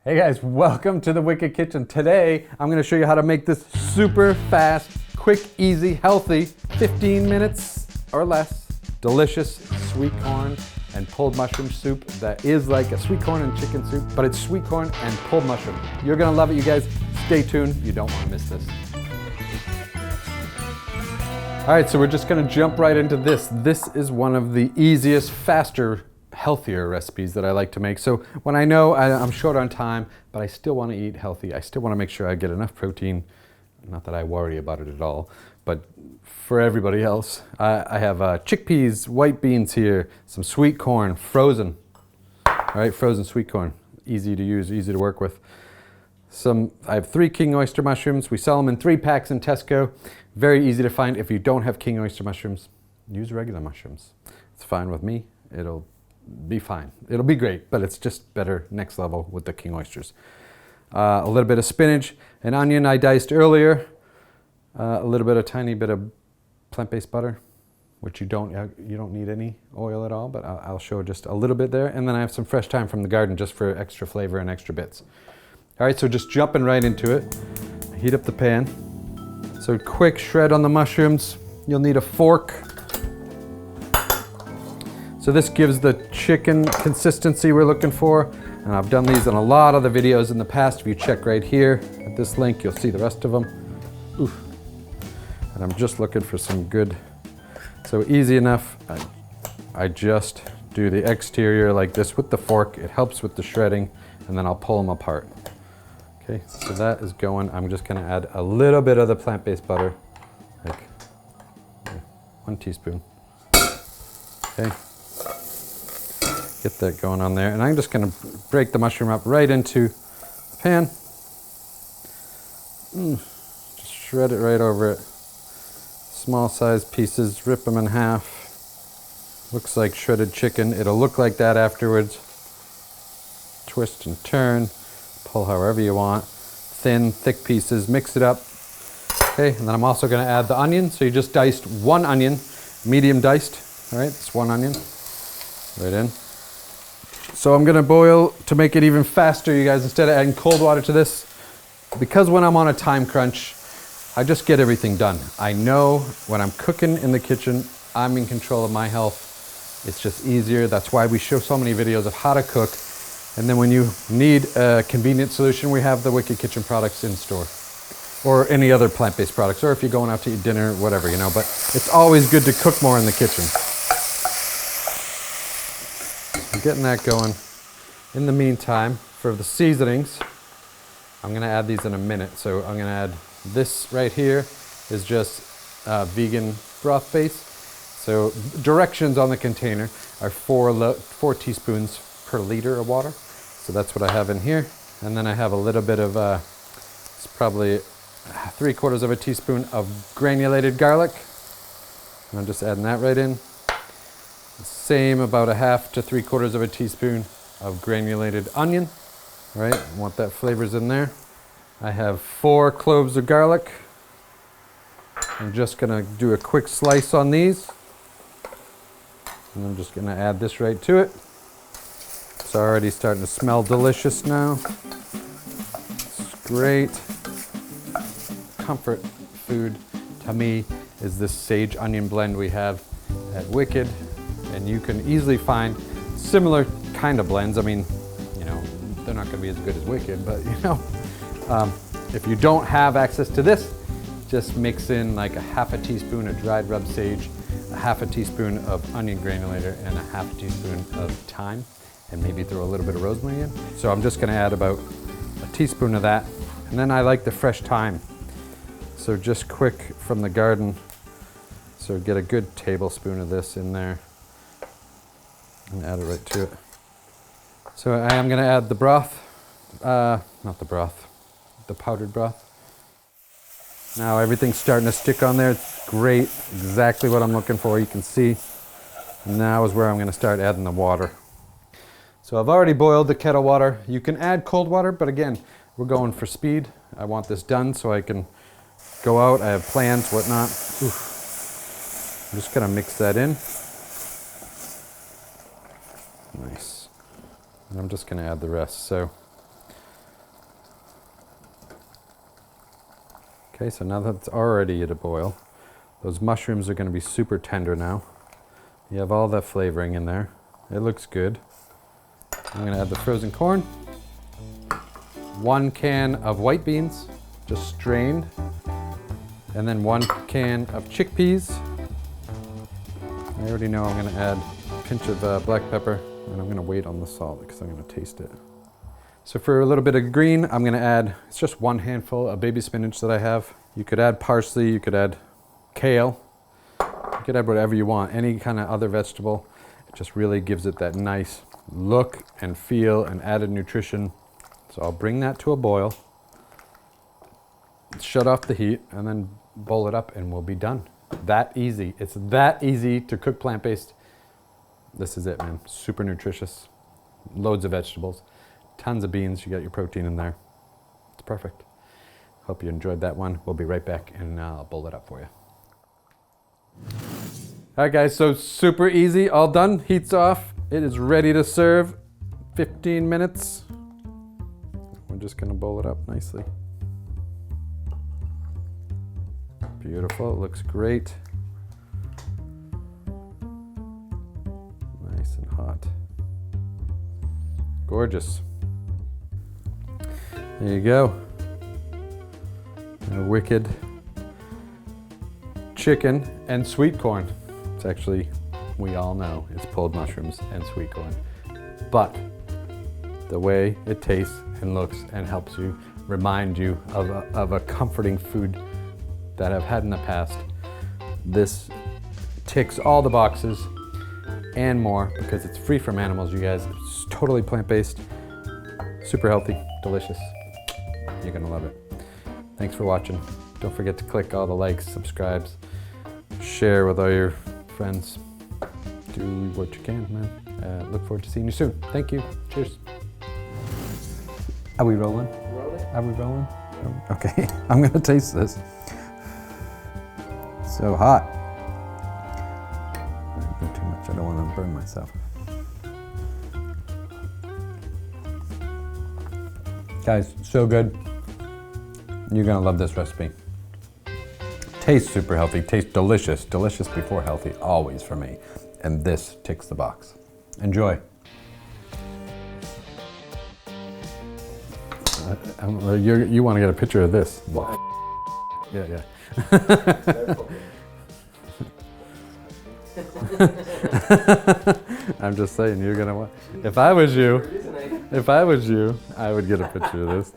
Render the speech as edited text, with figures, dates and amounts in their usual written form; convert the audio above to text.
Hey guys, welcome to the Wicked Kitchen. Today, I'm gonna show you how to make this super fast, quick, easy, healthy, 15 minutes or less, delicious sweet corn and pulled mushroom soup that is like a sweet corn and chicken soup, but it's sweet corn and pulled mushroom. You're gonna love it, you guys. Stay tuned, you don't wanna miss this. All right, so we're just gonna jump right into this. This is one of the easiest, faster, healthier recipes that I like to make. So when I know I'm short on time, but I still want to eat healthy, I still want to make sure I get enough protein. Not that I worry about it at all, but for everybody else, I have chickpeas, white beans here, some sweet corn, frozen. All right, frozen sweet corn, easy to use, easy to work with. I have 3 king oyster mushrooms. We sell them in 3 packs in Tesco. Very easy to find. If you don't have king oyster mushrooms, use regular mushrooms. It's fine with me. It'll be fine. It'll be great, but it's just better next level with the king oysters. A little bit of spinach, an onion I diced earlier, a little bit, a tiny bit of plant-based butter, which you don't need any oil at all, but I'll show just a little bit there. And then I have some fresh thyme from the garden just for extra flavor and extra bits. All right, so just jumping right into it. Heat up the pan. So quick shred on the mushrooms. You'll need a fork. So this gives the chicken consistency we're looking for. And I've done these in a lot of the videos in the past. If you check right here at this link, you'll see the rest of them. Oof. And I'm just looking for some good, so easy enough. I just do the exterior like this with the fork. It helps with the shredding, and then I'll pull them apart. Okay, so that is going. I'm just gonna add a little bit of the plant-based butter, like 1 teaspoon. Okay. Get that going on there. And I'm just gonna break the mushroom up right into the pan. Just shred it right over it. Small sized pieces, rip them in half. Looks like shredded chicken. It'll look like that afterwards. Twist and turn, pull however you want. Thin, thick pieces, mix it up. Okay, and then I'm also gonna add the onion. So you just diced 1 onion, medium diced. All right, it's 1 onion, right in. So I'm gonna boil to make it even faster, you guys, instead of adding cold water to this. Because when I'm on a time crunch, I just get everything done. I know when I'm cooking in the kitchen, I'm in control of my health. It's just easier. That's why we show so many videos of how to cook. And then when you need a convenient solution, we have the Wicked Kitchen products in store. Or any other plant-based products, or if you're going out to eat dinner, whatever, you know. But it's always good to cook more in the kitchen. I'm getting that going. In the meantime, for the seasonings, I'm gonna add these in a minute. So I'm gonna add this right here is just vegan broth base. So directions on the container are 4 teaspoons per liter of water. So that's what I have in here. And then I have a little bit of, it's probably 3/4 of a teaspoon of granulated garlic. And I'm just adding that right in. Same, about 1/2 to 3/4 of a teaspoon of granulated onion. All right, I want that flavors in there. I have 4 cloves of garlic. I'm just gonna do a quick slice on these. And I'm just gonna add this right to it. It's already starting to smell delicious now. It's great. Comfort food to me is this sage onion blend we have at Wicked. And you can easily find similar kind of blends. I mean, you know, they're not gonna be as good as Wicked, but you know, if you don't have access to this, just mix in like 1/2 teaspoon of dried rub sage, 1/2 teaspoon of onion granulator, and 1/2 teaspoon of thyme, and maybe throw a little bit of rosemary in. So I'm just gonna add about 1 teaspoon of that. And then I like the fresh thyme. So just quick from the garden. So get a good tablespoon of this in there. And add it right to it. So I am gonna add the broth, not the broth, the powdered broth. Now everything's starting to stick on there. It's great, exactly what I'm looking for, you can see. And now is where I'm gonna start adding the water. So I've already boiled the kettle water. You can add cold water, but again, we're going for speed. I want this done so I can go out, I have plans, whatnot. Oof. I'm just gonna mix that in. Nice. And I'm just going to add the rest. So Okay, so now that it's already at a boil, those mushrooms are going to be super tender now. You have all that flavoring in there. It looks good. I'm going to add the frozen corn. 1 can of white beans, just strained. And then 1 can of chickpeas. I already know I'm going to add a pinch of black pepper, and I'm going to wait on the salt because I'm going to taste it. So for a little bit of green, I'm going to add, it's just 1 handful of baby spinach that I have. You could add parsley, you could add kale, you could add whatever you want, any kind of other vegetable. It just really gives it that nice look and feel and added nutrition. So I'll bring that to a boil, shut off the heat, and then boil it up and we'll be done. That easy. It's that easy to cook plant-based. This is it, man. Super nutritious. Loads of vegetables. Tons of beans. You got your protein in there. It's perfect. Hope you enjoyed that one. We'll be right back and I'll boil it up for you. All right, guys. So super easy. All done. Heat's off. It is ready to serve. 15 minutes. We're just going to boil it up nicely. Beautiful. It looks great. Nice and hot. Gorgeous. There you go. A wicked chicken and sweet corn. It's actually, we all know, it's pulled mushrooms and sweet corn. But the way it tastes and looks and helps you, remind you of a comforting food that I've had in the past. This ticks all the boxes and more because it's free from animals, you guys. It's totally plant-based, super healthy, delicious. You're gonna love it. Thanks for watching. Don't forget to click all the likes, subscribes, share with all your friends. Do what you can, man. Look forward to seeing you soon. Thank you. Cheers. Are we rolling? Are we rolling? Okay, I'm gonna taste this. So hot. Not too much. I don't want to burn myself. Guys, so good. You're gonna love this recipe. Tastes super healthy, tastes delicious. Delicious before healthy, always for me. And this ticks the box. Enjoy. You want to get a picture of this. Yeah, yeah. I'm just saying, you're gonna want. If I was you, I would get a picture of this.